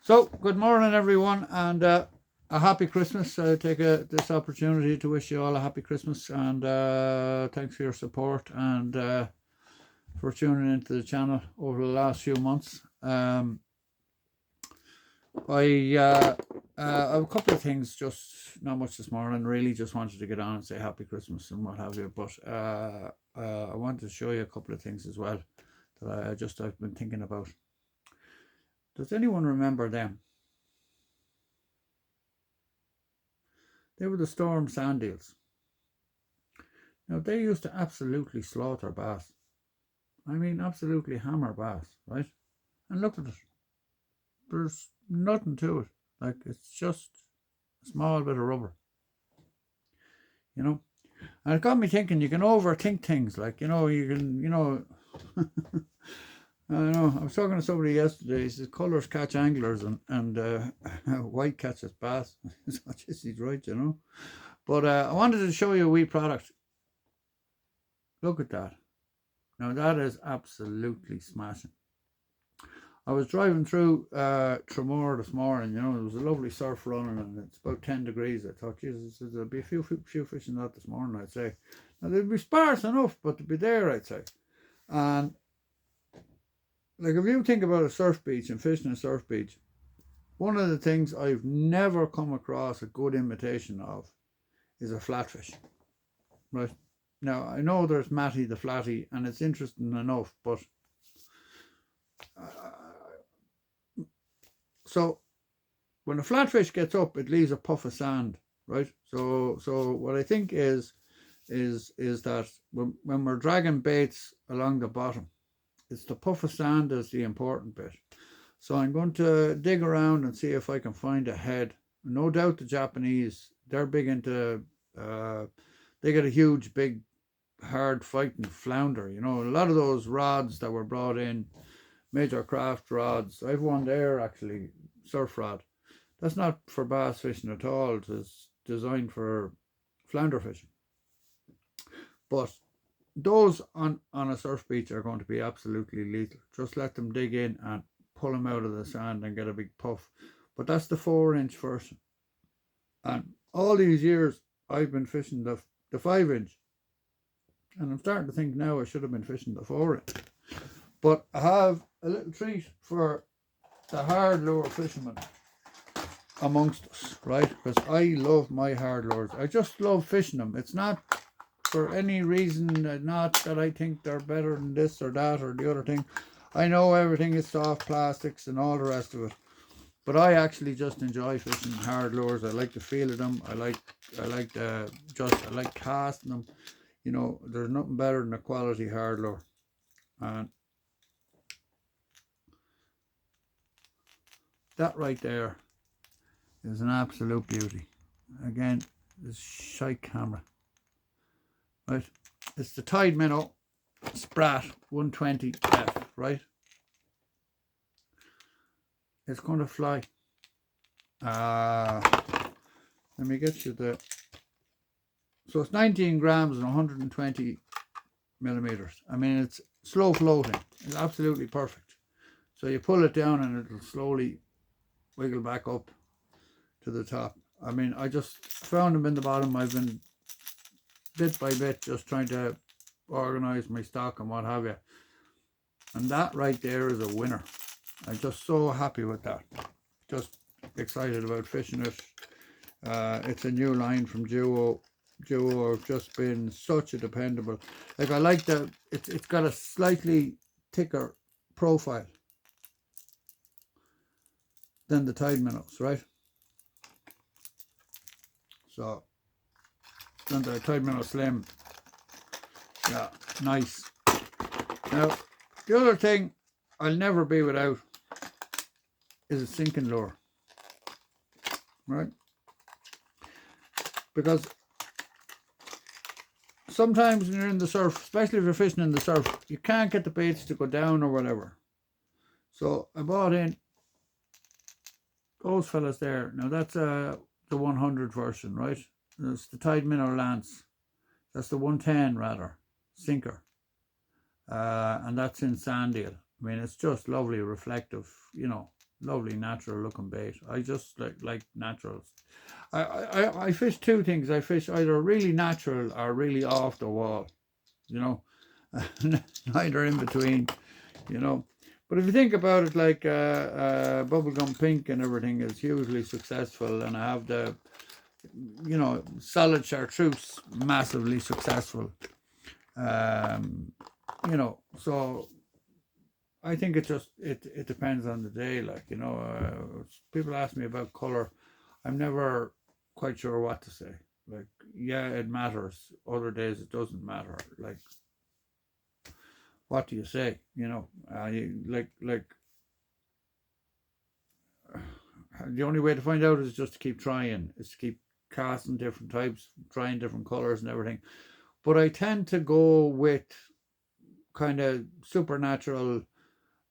So, good morning, everyone, and a happy Christmas. I take this opportunity to wish you all a happy Christmas, and thanks for your support and for tuning into the channel over the last few months. I have a couple of things, just not much this morning. Really, just wanted to get on and say happy Christmas and what have you. But I wanted to show you a couple of things as well that I've been thinking about. Does anyone remember them? They were the Storm Sand Eels. Now, they used to absolutely slaughter bass. I mean, absolutely hammer bass, right? And look at it. There's nothing to it. Like, it's just a small bit of rubber, you know? And it got me thinking, you can overthink things. Like, you can. I don't know. I was talking to somebody yesterday. He says colours catch anglers and white catches bass. It's not just he's right, But I wanted to show you a wee product. Look at that. Now that is absolutely smashing. I was driving through Tramore this morning. There was a lovely surf running, and it's about 10 degrees. I thought, Jesus, there'll be a few fish in that this morning, I'd say. Now they'd be sparse enough, but they'd be there, I'd say. And like, if you think about a surf beach and fishing a surf beach, one of the things I've never come across a good imitation of is a flatfish, right? Now, I know there's Matty the Flatty, and it's interesting enough, but so when a flatfish gets up, it leaves a puff of sand, right? So what I think is that when we're dragging baits along the bottom, it's the puff of sand is the important bit. So I'm going to dig around and see if I can find a head. No doubt the Japanese, they're big into, they get a huge, big, hard fighting flounder. A lot of those rods that were brought in, Major Craft rods. I've one there, actually, surf rod. That's not for bass fishing at all. It's designed for flounder fishing. But those on a surf beach are going to be absolutely lethal. Just let them dig in and pull them out of the sand and get a big puff. But that's the 4-inch version. And all these years I've been fishing the 5-inch. And I'm starting to think now I should have been fishing the 4-inch. But I have a little treat for the hard lure fishermen amongst us, right? Because I love my hard lures. I just love fishing them. It's not for any reason, not that I think they're better than this or that or the other thing. I know everything is soft plastics and all the rest of it, but I actually just enjoy fishing hard lures. I like the feel of them. I like casting them. There's nothing better than a quality hard lure. And that right there is an absolute beauty. Again, this shite camera. Right, it's the Tide Minnow Sprat 120F, right? It's going to fly. Let me get you the. So it's 19 grams and 120 millimeters. I mean, it's slow floating. It's absolutely perfect. So you pull it down and it'll slowly wiggle back up to the top. I mean, I just found them in the bottom. I've been bit by bit just trying to organize my stock and what have you. And that right there is a winner. I'm just so happy with that. Just excited about fishing it. It's a new line from Duo. Duo have just been such a dependable. Like, I like that it's got a slightly thicker profile than the Tide Minnows, right? So, than the Tide Minnow Slim. Yeah, nice. Now, the other thing I'll never be without is a sinking lure, right? Because sometimes when you're in the surf, especially if you're fishing in the surf, you can't get the baits to go down or whatever. So I bought in those fellas there. Now that's the 100 version, right? It's the Tide Minnow Lance. That's the 110 rather, sinker. And that's in sand eel. I mean, it's just lovely, reflective, lovely natural looking bait. I just like naturals. I fish two things. I fish either really natural or really off the wall, you know, neither in between, you know. But if you think about it, like Bubblegum Pink and everything is hugely successful, and I have the, you know, Solid Chartreuse, massively successful. Um, you know, so I think it depends on the day. Like, you know, people ask me about color. I'm never quite sure what to say. Like, yeah, it matters. Other days it doesn't matter. Like, what do you say? You know, the only way to find out is just to keep trying. Is to keep casting different types, trying different colors and everything. But I tend to go with kind of supernatural,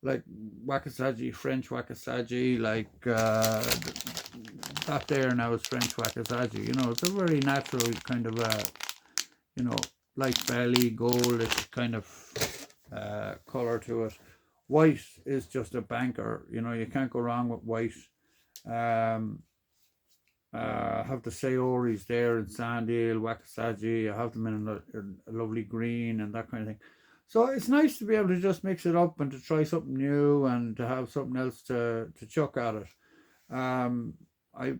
like Wakasaji, French Wakasaji, like that there now is French Wakasaji. You know, it's a very natural kind of you know, light belly, goldish kind of color to it. White is just a banker. You know, you can't go wrong with white. Um, have the Saoris there in Sandale, Wakasaji. I have them in a lovely green and that kind of thing. So it's nice to be able to just mix it up and to try something new and to have something else to chuck at it. Um, I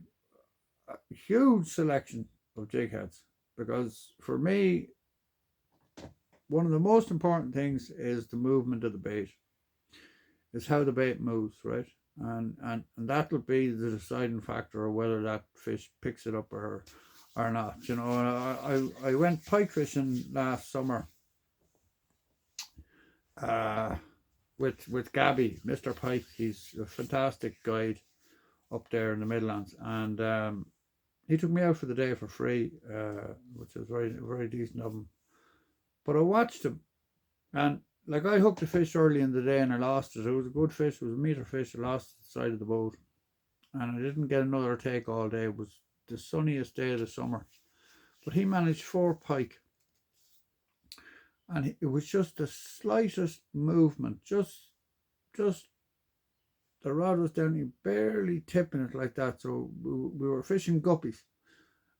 a huge selection of jig heads because for me, one of the most important things is the movement of the bait. Is how the bait moves, right? And that'll be the deciding factor of whether that fish picks it up or not. You know, I went pike fishing last summer uh, with Gabby, Mr. Pike. He's a fantastic guide up there in the Midlands, and he took me out for the day for free, which was very decent of him. But I watched him, and like I hooked a fish early in the day and I lost it. It was a good fish. It was a meter fish. I lost it at the side of the boat, and I didn't get another take all day. It was the sunniest day of the summer, but he managed 4 pike, and it was just the slightest movement, just the rod was down, he barely tipping it like that. So we were fishing guppies,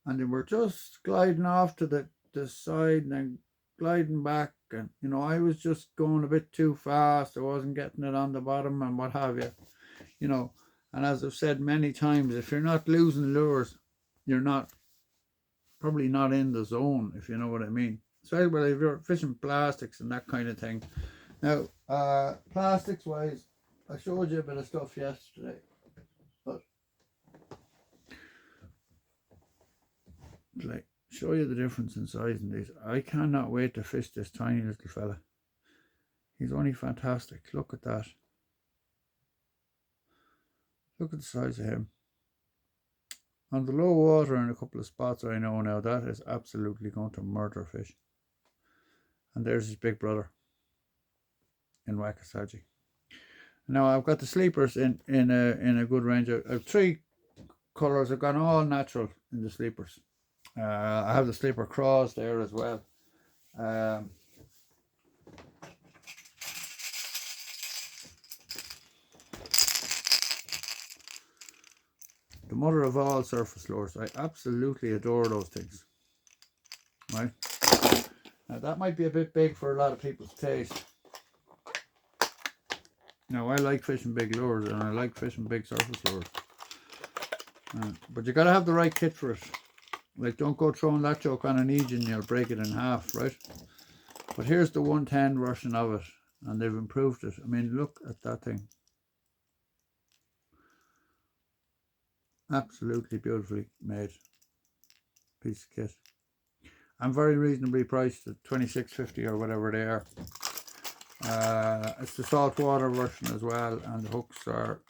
and they were just gliding off to the side and then gliding back. And, you know, I was just going a bit too fast. I wasn't getting it on the bottom and what have you, you know. And as I've said many times, if you're not losing lures, you're not probably not in the zone, if you know what I mean. So, well, if you're fishing plastics and that kind of thing. Now, plastics wise, I showed you a bit of stuff yesterday, but like show you the difference in size in these. I cannot wait to fish this tiny little fella. He's only fantastic. Look at that. Look at the size of him. On the low water in a couple of spots I know now, that is absolutely going to murder fish. And there's his big brother in Wakasaji. Now I've got the sleepers in a good range. I've 3 colours. I've gone all natural in the sleepers. I have the sleeper craws there as well. Um, the mother of all surface lures. I absolutely adore those things. Right? Now that might be a bit big for a lot of people's taste. Now I like fishing big lures and I like fishing big surface lures. But you gotta have the right kit for it. Like, don't go throwing that joke on an Aegean, you'll break it in half, right? But here's the 110 version of it, and they've improved it. I mean, look at that thing. Absolutely beautifully made piece of kit. And very reasonably priced at $26.50 or whatever they are. It's the saltwater version as well, and the hooks are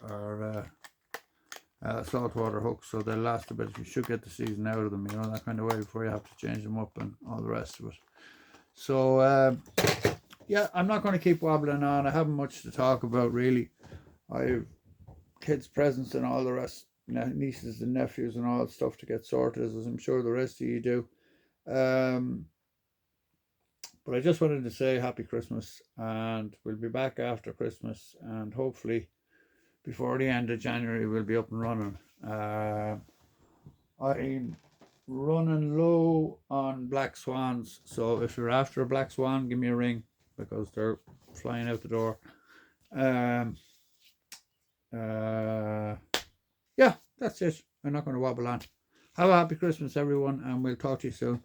saltwater hooks, so they'll last a bit. You should get the season out of them, you know, that kind of way before you have to change them up and all the rest of it. So yeah, I'm not going to keep wobbling on. I haven't much to talk about really. I've kids' presents and all the rest, nieces and nephews and all that stuff to get sorted, as I'm sure the rest of you do. But I just wanted to say happy Christmas, and we'll be back after Christmas, and hopefully before the end of January we'll be up and running. I'm running low on black swans, so if you're after a black swan, give me a ring because they're flying out the door. Um, yeah, that's it. I'm not going to wobble on. Have a happy Christmas, everyone, and we'll talk to you soon.